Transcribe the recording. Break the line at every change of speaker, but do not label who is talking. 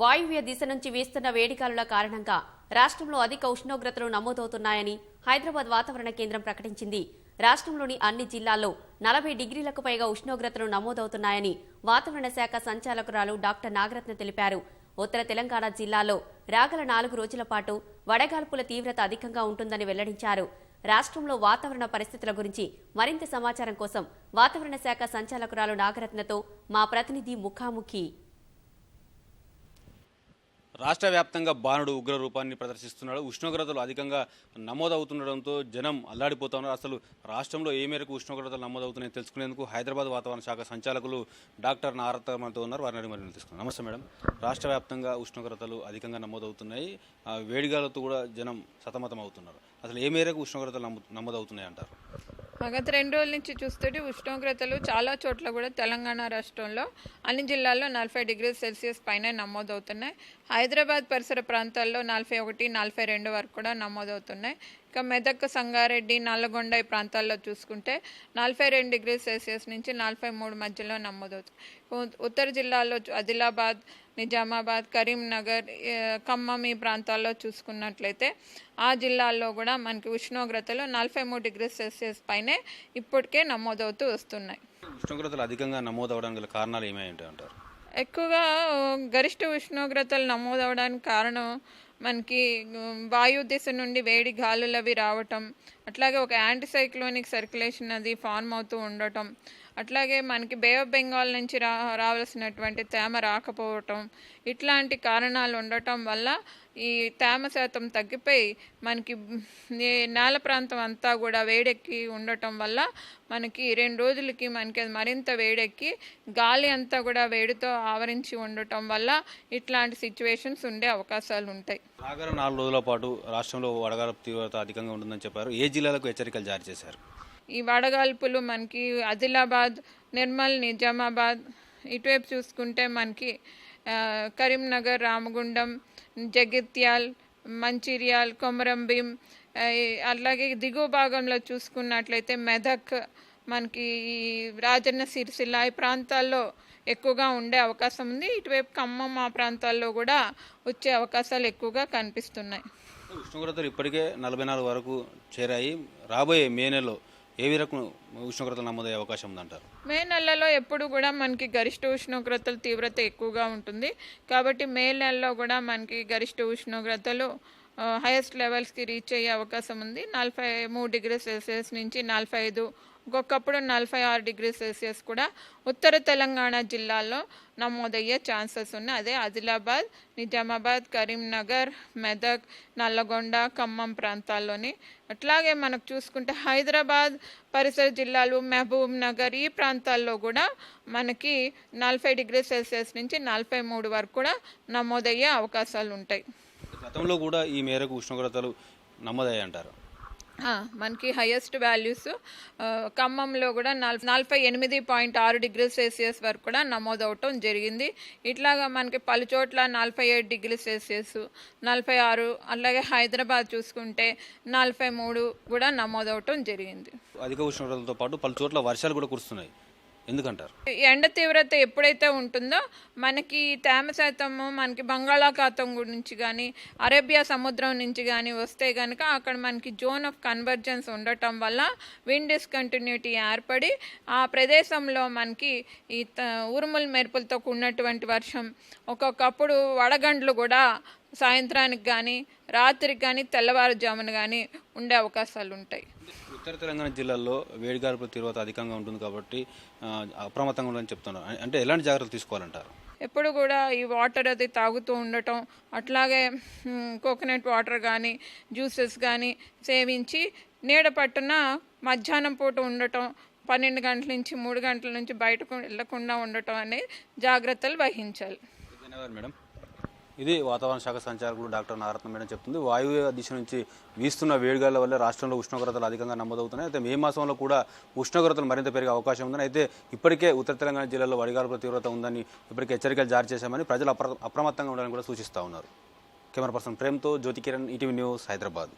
వాయువ్య దిశ నుంచి వీస్తున్న వేడిగాలుల కారణంగా రాష్ట్రంలో అధిక ఉష్ణోగ్రతలు నమోదవుతున్నాయని హైదరాబాద్ వాతావరణ కేంద్రం ప్రకటించింది. రాష్ట్రంలోని అన్ని జిల్లాల్లో 40 డిగ్రీలకు పైగా ఉష్ణోగ్రతలు నమోదవుతున్నాయని వాతావరణ శాఖ సంచాలకురాలు డాక్టర్ నాగరత్న తెలిపారు. ఉత్తర తెలంగాణ జిల్లాలో రాగల 4 రోజుల పాటు వడగాల్పుల తీవ్రత అధికంగా ఉంటుందని వెల్లడించారు. రాష్ట్రంలో వాతావరణ పరిస్థితుల గురించి మరింత సమాచారం కోసం వాతావరణ శాఖ సంచాలకురాలు నాగరత్నతో మా ప్రతినిధి ముఖాముఖి.
రాష్ట్ర వ్యాప్తంగా బాణుడు ఉగ్ర రూపాన్ని ప్రదర్శిస్తున్నాడు. ఉష్ణోగ్రతలు అధికంగా నమోదవుతుండడంతో జనం అల్లాడిపోతా ఉన్నారు. అసలు రాష్ట్రంలో ఏ మేరకు ఉష్ణోగ్రతలు నమోదవుతున్నాయని తెలుసుకునేందుకు హైదరాబాద్ వాతావరణ శాఖ సంచాలకులు డాక్టర్ నారత్నతో ఉన్నారు. వారిని అడిగి మరి తెలుసుకున్నాం. నమస్తే మేడం. రాష్ట్ర వ్యాప్తంగా ఉష్ణోగ్రతలు అధికంగా నమోదవుతున్నాయి. వేడిగాలతో కూడా జనం సతమతం అవుతున్నారు. అసలు ఏ మేరకు ఉష్ణోగ్రతలు నమోదవుతున్నాయి అంటారు?
గత 2 రోజుల నుంచి చూస్తే ఉష్ణోగ్రతలు చాలా చోట్ల కూడా తెలంగాణ రాష్ట్రంలో అన్ని జిల్లాల్లో 40 డిగ్రీల సెల్సియస్ పైన నమోదవుతున్నాయి. హైదరాబాద్ పరిసర ప్రాంతాల్లో 41, 42 వరకు కూడా నమోదవుతున్నాయి. ఇక మెదక్, సంగారెడ్డి, నల్లగొండ ఈ ప్రాంతాల్లో చూసుకుంటే 42 డిగ్రీల సెల్సియస్ నుంచి 43 మధ్యలో నమోదవుతుంది. ఉత్తర జిల్లాల్లో ఆదిలాబాద్, నిజామాబాద్, కరీంనగర్, ఖమ్మం ఈ ప్రాంతాల్లో చూసుకున్నట్లయితే ఆ జిల్లాల్లో కూడా మనకి ఉష్ణోగ్రతలు 43 డిగ్రీల సెల్సియస్ పైనే ఇప్పటికే నమోదవుతూ వస్తున్నాయి.
ఉష్ణోగ్రతలు అధికంగా నమోదవడానికి గల కారణాలు ఏమేంటి అంటారు?
ఎక్కువగా గరిష్ట ఉష్ణోగ్రతలు నమోదవడానికి కారణం మనకి వాయు దిశ నుండి వేడి గాలులు అవి రావటం, అట్లాగే ఒక యాంటీసైక్లోనిక్ సర్క్యులేషన్ అది ఫార్మ్ అవుతూ ఉండటం, అట్లాగే మనకి బే ఆఫ్ బెంగాల్ నుంచి రావాల్సినటువంటి తేమ రాకపోవటం, ఇట్లాంటి కారణాలు ఉండటం వల్ల ఈ తేమ శాతం తగ్గిపోయి మనకి నేల ప్రాంతం అంతా కూడా వేడెక్కి ఉండటం వల్ల మనకి 2 రోజులకి మనకి అది మరింత వేడెక్కి గాలి అంతా కూడా వేడితో ఆవరించి ఉండటం వల్ల ఇట్లాంటి సిచ్యువేషన్స్ ఉండే అవకాశాలు ఉంటాయి.
రాగల 4 రోజుల పాటు రాష్ట్రంలో వడగాల్పు తీవ్రత అధికంగా ఉంటుందని చెప్పారు. ఏ జిల్లాలకు హెచ్చరికలు జారీ చేశారు?
ఈ వడగాల్పులు మనకి ఆదిలాబాద్, నిర్మల్, నిజామాబాద్ ఇటువైపు చూసుకుంటే మనకి కరీంనగర్, రామగుండం, జగిత్యాల్, మంచిర్యాల్, కొమరంభీం, అలాగే దిగువ భాగంలో చూసుకున్నట్లయితే మెదక్, మనకి రాజన్న సిరిసిల్ల ఈ ప్రాంతాల్లో ఎక్కువగా ఉండే అవకాశం ఉంది. ఇటువైపు ఖమ్మం ఆ ప్రాంతాల్లో కూడా వచ్చే అవకాశాలు ఎక్కువగా కనిపిస్తున్నాయి.
ఉష్ణోగ్రతలు ఇప్పటికే 44 వరకు చేరాయి. రాబోయే మే నెలలో ఏ రకం ఉష్ణోగ్రతలు నమోదయ్యే అవకాశం ఉందంటారు?
మే నెలలో ఎప్పుడు కూడా మనకి గరిష్ట ఉష్ణోగ్రతల తీవ్రత ఎక్కువగా ఉంటుంది. కాబట్టి మే నెలలో కూడా మనకి గరిష్ట ఉష్ణోగ్రతలు హైయెస్ట్ లెవెల్స్కి రీచ్ అయ్యే అవకాశం ఉంది. 43 డిగ్రీ సెల్సియస్ నుంచి 45, ఒక్కొక్కప్పుడు 46 డిగ్రీ సెల్సియస్ కూడా ఉత్తర తెలంగాణ జిల్లాల్లో నమోదయ్యే ఛాన్సెస్ ఉన్నాయి. అదే ఆదిలాబాద్, నిజామాబాద్, కరీంనగర్, మెదక్, నల్లగొండ, ఖమ్మం ప్రాంతాల్లోని. అట్లాగే మనకు చూసుకుంటే హైదరాబాద్ పరిసర జిల్లాలు, మహబూబ్ నగర్ ఈ ప్రాంతాల్లో కూడా మనకి 40 డిగ్రీ సెల్సియస్ నుంచి 43 వరకు కూడా నమోదయ్యే అవకాశాలు ఉంటాయి.
గతంలో కూడా ఈ మేరకు ఉష్ణోగ్రతలు నమోదయ్యాయి అంటారు?
మనకి హైయెస్ట్ వాల్యూస్ ఖమ్మంలో కూడా 48.6 డిగ్రీ సెల్సియస్ వరకు కూడా నమోదవటం జరిగింది. ఇట్లాగా మనకి పలు చోట్ల 47 డిగ్రీ సెల్సియస్, 46, అలాగే హైదరాబాద్ చూసుకుంటే 43 కూడా నమోదవటం జరిగింది.
అధిక ఉష్ణోగ్రతలతో పాటు పలు చోట్ల వర్షాలు కూడా కురుస్తున్నాయి. ఎందుకంటారు?
ఎండ తీవ్రత ఎప్పుడైతే ఉంటుందో మనకి తేమ శాతము మనకి బంగాళాఖాతం నుంచి కానీ అరేబియా సముద్రం నుంచి కానీ వస్తే కనుక అక్కడ మనకి జోన్ ఆఫ్ కన్వర్జెన్స్ ఉండటం వల్ల విండ్ డిస్కంటిన్యూటీ ఏర్పడి ఆ ప్రదేశంలో మనకి ఈ ఉరుములు మెరుపులతో కూడినటువంటి వర్షం, ఒక్కొక్కప్పుడు వడగండ్లు కూడా సాయంత్రానికి కానీ రాత్రికి కానీ తెల్లవారుజామున కానీ ఉండే అవకాశాలు ఉంటాయి.
ఉత్తర తెలంగాణ జిల్లాల్లో వేడిగాల్పుల తీవ్రత అధికంగా ఉంటుంది కాబట్టి అప్రమత్తంగా ఉండాలని చెప్తున్నారు. అంటే ఎలాంటి జాగ్రత్తలు తీసుకోవాలంటారు?
ఎప్పుడు కూడా ఈ వాటర్ అది తాగుతూ ఉండటం, అట్లాగే కోకోనట్ వాటర్ కానీ జ్యూసెస్ కానీ సేవించి నీడ పట్టున మధ్యాహ్నం పూట ఉండటం, 12 గంటల నుంచి 3 గంటల నుంచి బయటకు వెళ్లకుండా ఉండటం అనే జాగ్రత్తలు వహించాలి.
ధన్యవాదాలు మేడం. ఇది వాతావరణ శాఖ సంచాలకులు డాక్టర్ నారత్న మేడం చెప్తుంది. వాయువ్య దిశ నుంచి వీస్తున్న వేడిగాల వల్ల రాష్ట్రంలో ఉష్ణోగ్రతలు అధికంగా నమోదవుతున్నాయి. అయితే మే మాసంలో కూడా ఉష్ణోగ్రతలు మరింత పెరిగే అవకాశం ఉందని, అయితే ఇప్పటికే ఉత్తర తెలంగాణ జిల్లాలో వడగాల్పుల తీవ్రత ఉందని ఇప్పటికే హెచ్చరికలు జారీ చేశామని ప్రజలు అప్రమత్తంగా ఉండాలని కూడా సూచిస్తూ ఉన్నారు. కెమెరా పర్సన్ ప్రేమ్తో జ్యోతి కిరణ్, ఈటీవీ న్యూస్, హైదరాబాద్.